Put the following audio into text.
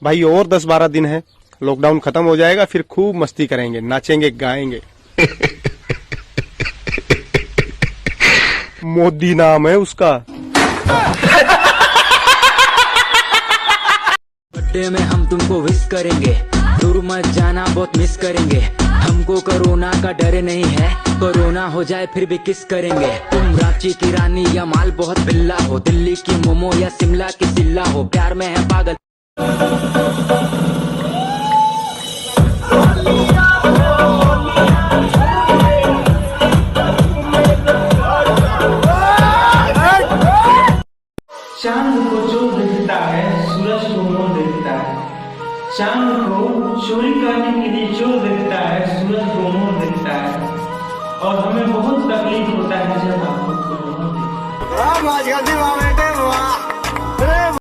भाई और 10-12 दिन है, लॉकडाउन खत्म हो जाएगा, फिर खूब मस्ती करेंगे, नाचेंगे गाएंगे। मोदी नाम है उसका। बर्थडे में हम तुमको विश करेंगे, दूर मत जाना बहुत मिस करेंगे। हमको कोरोना का डर नहीं है, कोरोना हो जाए फिर भी किस करेंगे। तुम रांची की रानी या माल बहुत बिल्ला हो, दिल्ली की मोमो या शिमला की सिल्ला हो, प्यार में है पागल। चांद को जो देखता है सूरज को मोर देखता है। चांद को चोरी करने के लिए जो देखता है सूरज को मोर देखता है। और हमें बहुत तकलीफ होता है जब आप खुद को मोर देखते हैं।